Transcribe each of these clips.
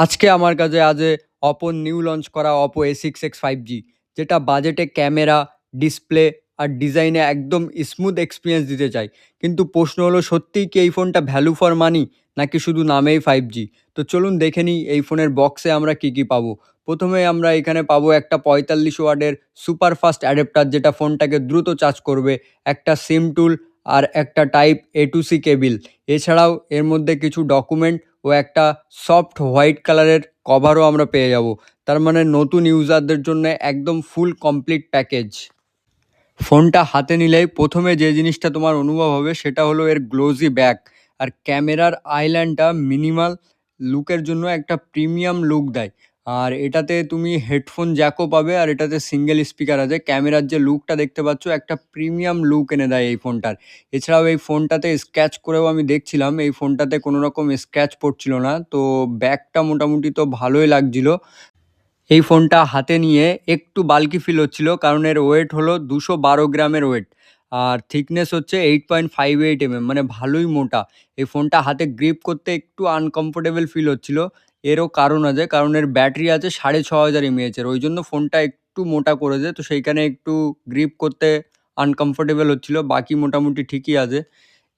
আজকে আমার কাছে আছে অপোর নিউ লঞ্চ করা অপো A6X 5G, যেটা বাজেটে ক্যামেরা, ডিসপ্লে আর ডিজাইনে একদম স্মুথ এক্সপিরিয়েন্স দিতে চায়। কিন্তু প্রশ্ন হলো, সত্যিই কি এই ফোনটা ভ্যালু ফর মানি, নাকি শুধু নামেই 5G? তো চলুন দেখে নিই এই ফোনের বক্সে আমরা কী কী পাবো। প্রথমে আমরা এখানে পাবো একটা 45 ওয়াটের সুপার ফাস্ট অ্যাডাপ্টার, যেটা ফোনটাকে দ্রুত চার্জ করবে, একটা সিম টুল আর একটা type A to C cable. এছাড়াও এর মধ্যে কিছু ডকুমেন্ট ও একটা সফট হোয়াইট কালারের কভারও আমরা পেয়ে যাব। তার মানে নতুন ইউজারদের জন্য একদম ফুল কমপ্লিট প্যাকেজ। ফোনটা হাতে নিলেই প্রথমে যে জিনিসটা তোমার অনুভব হবে সেটা হলো এর গ্লোজি ব্যাক আর ক্যামেরার আইল্যান্ডটা মিনিমাল লুকের জন্য একটা প্রিমিয়াম লুক দেয়। আর এটাতে তুমি হেডফোন জ্যাকও পাবে, আর এটাতে সিঙ্গেল স্পিকার আছে। ক্যামেরার যে লুকটা দেখতে পাচ্ছ, একটা প্রিমিয়াম লুক এনে দেয় এই ফোনটার। এছাড়াও এই ফোনটাতে স্ক্র্যাচ করেও আমি দেখছিলাম, এই ফোনটাতে কোনো রকম স্ক্র্যাচ পড়ছিল না। তো ব্যাকটা মোটামুটি তো ভালোই লাগছিল। এই ফোনটা হাতে নিয়ে একটু বাল্কি ফিল হচ্ছিল, কারণ এর ওয়েট হলো 212 গ্রামের ওয়েট। আর থিকনেস হচ্ছে 8.58 mm, মানে ভালোই মোটা। এই ফোনটা হাতে গ্রিপ করতে একটু আনকমফোর্টেবল ফিল হচ্ছিল। এরও কারণ আছে, কারণ এর ব্যাটারি আছে 6500 mAh-এর, ওই জন্য ফোনটা একটু মোটা করেছে। তো সেইখানে একটু গ্রিপ করতে আনকমফোর্টেবল হচ্ছিল, বাকি মোটামুটি ঠিকই আছে।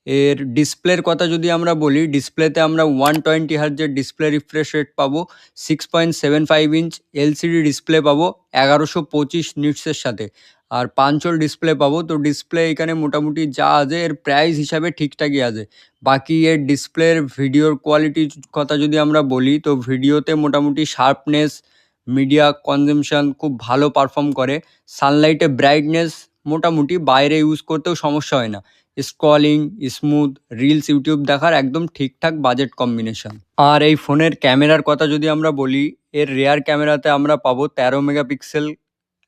এর ডিসপ্লের কথা যদি আমরা বলি, ডিসপ্লেতে আমরা 120 হার্জের ডিসপ্লে রিফ্রেশ রেট পাবো, 6.75 ইঞ্চ এলসিডি ডিসপ্লে পাবো 1125 নিটসের সাথে, আর পাঞ্চল ডিসপ্লে পাবো। তো ডিসপ্লে এখানে মোটামুটি যা আছে, এর প্রাইস হিসাবে ঠিকঠাকই আছে। বাকি এর ডিসপ্লের ভিডিওর কোয়ালিটির কথা যদি আমরা বলি, তো ভিডিওতে মোটামুটি শার্পনেস, মিডিয়া কনজাম্পশন খুব ভালো পারফর্ম করে। সানলাইটে ব্রাইটনেস মোটামুটি, বাইরে ইউজ করতেও সমস্যা হয় না। স্ক্রলিং, স্মুথ, রিলস, ইউটিউব দেখার একদম ঠিকঠাক বাজেট কম্বিনেশন। আর এই ফোনের ক্যামেরার কথা যদি আমরা বলি, এর রেয়ার ক্যামেরাতে আমরা পাবো 13 megapixel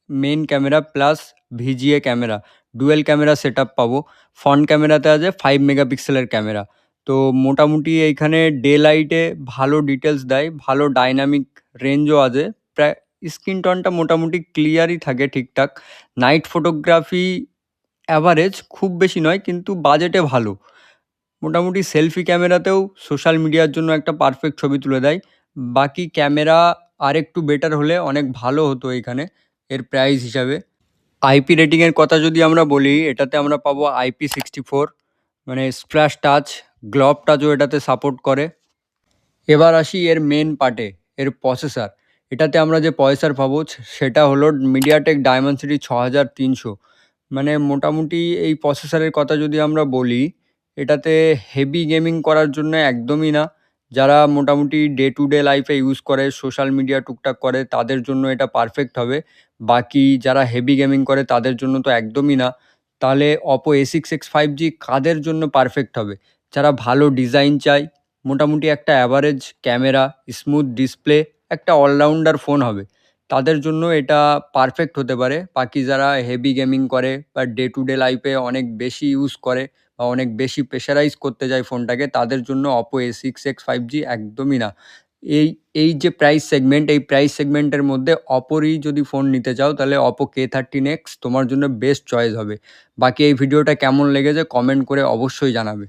main camera plus VGA camera, dual camera set up পাবো। ফ্রন্ট ক্যামেরাতে আছে 5 মেগাপিক্সেলের ক্যামেরা। তো মোটামুটি এইখানে ডে লাইটে ভালো ডিটেলস দেয়, ভালো ডাইনামিক রেঞ্জও আছে। প্রায় স্ক্রিন টনটা মোটামুটি ক্লিয়ারই থাকে ঠিকঠাক। নাইট ফটোগ্রাফি অ্যাভারেজ, খুব বেশি নয়, কিন্তু বাজেটে ভালো। মোটামুটি সেলফি ক্যামেরাতেও সোশ্যাল মিডিয়ার জন্য একটা পারফেক্ট ছবি তুলে দেয়। বাকি ক্যামেরা আরেকটু বেটার হলে অনেক ভালো হতো এখানে এর প্রাইস হিসাবে। আইপি রেটিংয়ের কথা যদি আমরা বলি, এটাতে আমরা পাবো IP64, মানে স্প্ল্যাশ টাচ, গ্লভ টাচও এটাতে সাপোর্ট করে। এবার আসি এর মেন পার্টে, এর প্রসেসর। এটাতে আমরা যে প্রসেসর পাবো সেটা হলো মিডিয়াটেক ডায়মেনসিটি 6300। মানে মোটামুটি এই প্রসেসরের কথা যদি আমরা বলি, এটাতে হেভি গেমিং করার জন্য একদমই না। যারা মোটামুটি ডে টু ডে লাইফে ইউজ করে, সোশ্যাল মিডিয়া টুকটাক করে, তাদের জন্য এটা পারফেক্ট হবে। বাকি যারা হেভি গেমিং করে তাদের জন্য তো একদমই না। তাহলে অপো A6X 5G কাদের জন্য পারফেক্ট হবে? যারা ভালো ডিজাইন চায়, মোটামুটি একটা অ্যাভারেজ ক্যামেরা, স্মুথ ডিসপ্লে, একটা অলরাউন্ডার ফোন হবে, তাদের জন্য এটা পারফেক্ট হতে পারে। বাকি যারা হেভি গেমিং করে বা ডে টু ডে লাইফে অনেক বেশি ইউজ করে বা অনেক বেশি প্রেশারাইজ করতে যায় ফোনটাকে, তাদের জন্য অপো A6X 5G একদমই না। এই এই যে প্রাইস সেগমেন্ট, এই প্রাইস সেগমেন্টের মধ্যে অপোরই যদি ফোন নিতে চাও, তাহলে অপো K13X তোমার জন্য বেস্ট চয়েস হবে। বাকি এই ভিডিওটা কেমন লেগেছে কমেন্ট করে অবশ্যই জানাবে।